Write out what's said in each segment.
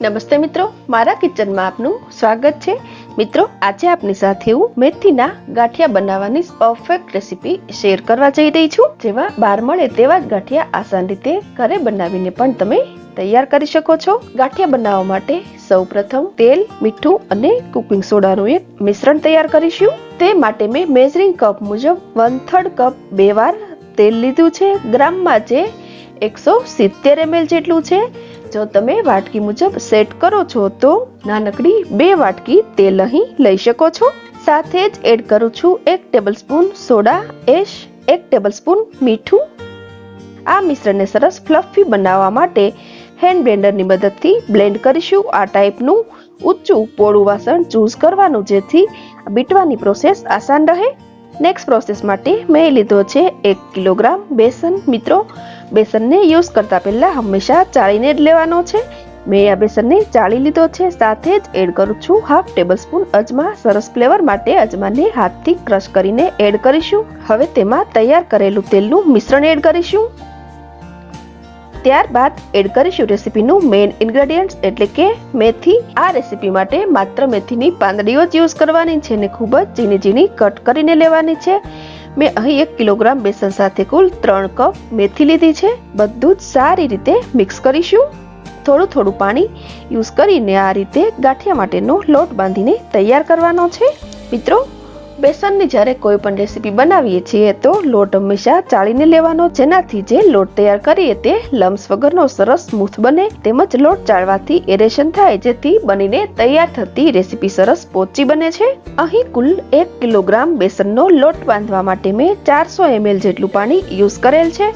નમસ્તે મિત્રો, મારા કિચનમાં આપનું સ્વાગત છે। મિત્રો, આજે આપની સાથે હું મેથીના ગાંઠિયા બનાવવાની પરફેક્ટ રેસીપી શેર કરવા જઈ રહી છું। જેવા બહાર મળે તેવા જ ગાંઠિયા આસાન રીતે ઘરે બનાવીને પણ તમે તૈયાર કરી શકો છો। ગાંઠિયા બનાવવા માટે સૌપ્રથમ તેલ, મીઠું અને કુકિંગ સોડાનું એક મિશ્રણ તૈયાર કરીશું। તે માટે મેં મેઝરિંગ કપ મુજબ 1/3 કપ 2 વાર તેલ લીધું છે। ગ્રામમાં જે 170 ml જેટલું છે। જો તમે વાટકી મુજબ સેટ કરો છો તો નાનકડી 2 વાટકી તેલ અહીં લઈ શકો છો। સાથે જ એડ કરું છું 1 ટેબલસ્પૂન સોડા એશ, 1 ટેબલસ્પૂન મીઠું। આ મિશ્રણને સરસ ફ્લફી બનાવવા માટે હેન્ડ બ્લેન્ડરની મદદથી બ્લેન્ડ કરીશું। આ ટાઈપનું ઊંચું પોળું વાસણ ચૂઝ કરવાનું, જેથી બીટવાની પ્રોસેસ આસાન રહે। નેક્સ્ટ પ્રોસેસ માટે મેં લીધો છે 1 કિલોગ્રામ બેસન। મિત્રો, બેસનને યુઝ કરતા પહેલા હંમેશા ચાળીને જ લેવાનો છે। મેં આ બેસનને ચાળી લીધો છે। સાથે જ એડ કરું છું 1/2 ટેબલસ્પૂન અજમા। સરસ ફ્લેવર માટે અજમાને હાથથી ક્રશ કરીને એડ કરીશું। હવે તેમાં તૈયાર કરેલું તેલનું મિશ્રણ એડ કરીશું। ત્યારબાદ એડ કરીશું રેસીપીનું મેઇન ઇન્ગ્રેડિયન્ટ્સ એટલે કે મેથી। આ રેસીપી માટે માત્ર મેથીની પાંદડીઓ જ યુઝ કરવાની છે ને ખૂબ જ ઝીણી ઝીણી કટ કરીને લેવાની છે। મેં અહીં 1 કિલોગ્રામ બેસન સાથે કુલ 3 કપ મેથી લીધી છે। બધું જ સારી રીતે મિક્સ કરીશું। થોડું થોડું પાણી યુઝ કરીને આ રીતે ગાંઠિયા માટેનો લોટ બાંધીને તૈયાર કરવાનો છે। મિત્રો, બેસનની જ્યારે કોઈ પણ રેસીપી બનાવીએ છીએ તો લોટ હંમેશા ચાળીને લેવાનો, જેનાથી જે લોટ તૈયાર કરીએ તે લમ્સ વગરનો સરસ સ્મૂથ બને। તેમજ લોટ ચાળવાથી એરેશન થાય, જેથી બનીને તૈયાર થતી રેસીપી સરસ પોચી બને છે। અહીં કુલ 1 કિલોગ્રામ બેસનનો લોટ બાંધવા માટે મેં 400 ml જેટલું પાણી યુઝ કરેલ છે।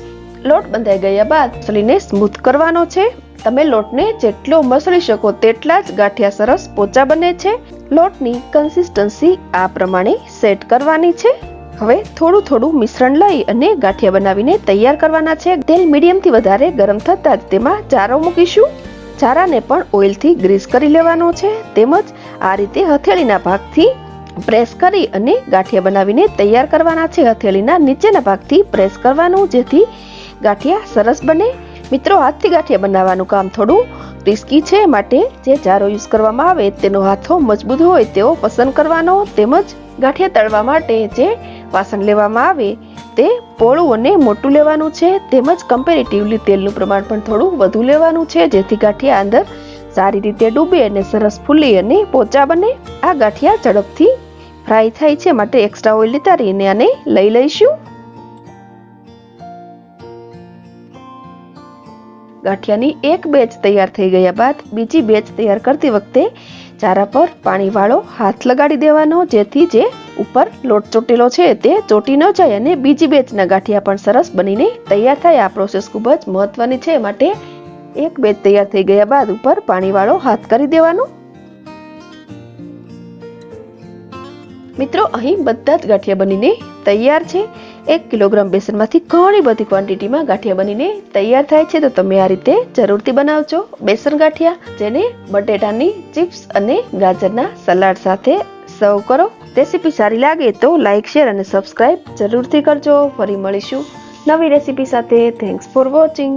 લોટ બંધાઈ ગયા બાદ મસળીને સ્મૂથ કરવાનો છે। તમે લોટને જેટલો મસળી શકો તેટલા જ ગાંઠિયા સરસ પોચા બને છે। લોટની કન્સિસ્ટન્સી આ પ્રમાણે સેટ કરવાની છે। હવે થોડું થોડું મિશ્રણ લઈ અને ગાંઠિયા બનાવીને તૈયાર કરવાના છે। તેલ મીડિયમથી વધારે ગરમ થતાં જ તેમાં ચારો મૂકીશું। ચારાને પણ ઓઇલથી ગ્રીસ કરી લેવાનો છે। તેમજ આ રીતે હથેળીના ભાગથી પ્રેસ કરી અને ગાંઠિયા બનાવીને તૈયાર કરવાના છે। હથેળીના નીચેના ભાગથી પ્રેસ કરવાનું, જેથી ગાંઠિયા સરસ બને। મિત્રો, હાથથી ગાંઠિયા બનાવવાનું કામ થોડું રિસ્કી છે, માટે જે ચારો યુઝ કરવામાં આવે તેનો હાથો મજબૂત હોય તેવો પસંદ કરવાનો। તેમજ ગાંઠિયા તળવા માટે જે વાસણ લેવામાં આવે તે પોળું અને મોટું લેવાનું છે। તેમજ કમ્પેરેટિવલી તેલનું પ્રમાણ પણ થોડું વધુ લેવાનું છે, જેથી ગાંઠિયા અંદર સારી રીતે ડૂબે અને સરસ ફૂલી અને પોચા બને। આ ગાંઠિયા ઝડપથી ફ્રાય થાય છે, માટે એક્સ્ટ્રા ઓઇલ નિતારીને આને લઈ લઈશું। ગાંઠિયાની એક બેચ તૈયાર થઈ ગયા બાદ બીજી બેચ તૈયાર કરતી વખતે ચારા પર પાણીવાળો હાથ લગાડી દેવાનો, જેથી જે ઉપર લોટ ચોટેલો છે તે ચોટી ન જાય અને બીજી બેચના ગાંઠિયા પણ સરસ બનીને તૈયાર થાય। આ પ્રોસેસ ખૂબ જ મહત્વની છે, માટે એક બેચ તૈયાર થઈ ગયા બાદ ઉપર પાણીવાળો હાથ કરી દેવાનો। મિત્રો, અહીં બધા જ ગાંઠિયા બનીને તૈયાર છે। 1 કિલોગ્રામ બેસનમાંથી ઘણી બધી ક્વોન્ટિટીમાં ગાંઠિયા બનીને તૈયાર થાય છે, તો તમે આ રીતે જરૂરથી બનાવજો બેસન ગાંઠિયા, જેને બટેટાની ચિપ્સ અને ગાજરના સલાડ સાથે સર્વ કરો। રેસીપી સારી લાગે તો લાઈક, શેર અને સબસ્ક્રાઇબ જરૂરથી કરજો। ફરી મળીશું નવી રેસીપી સાથે। Thanks for watching.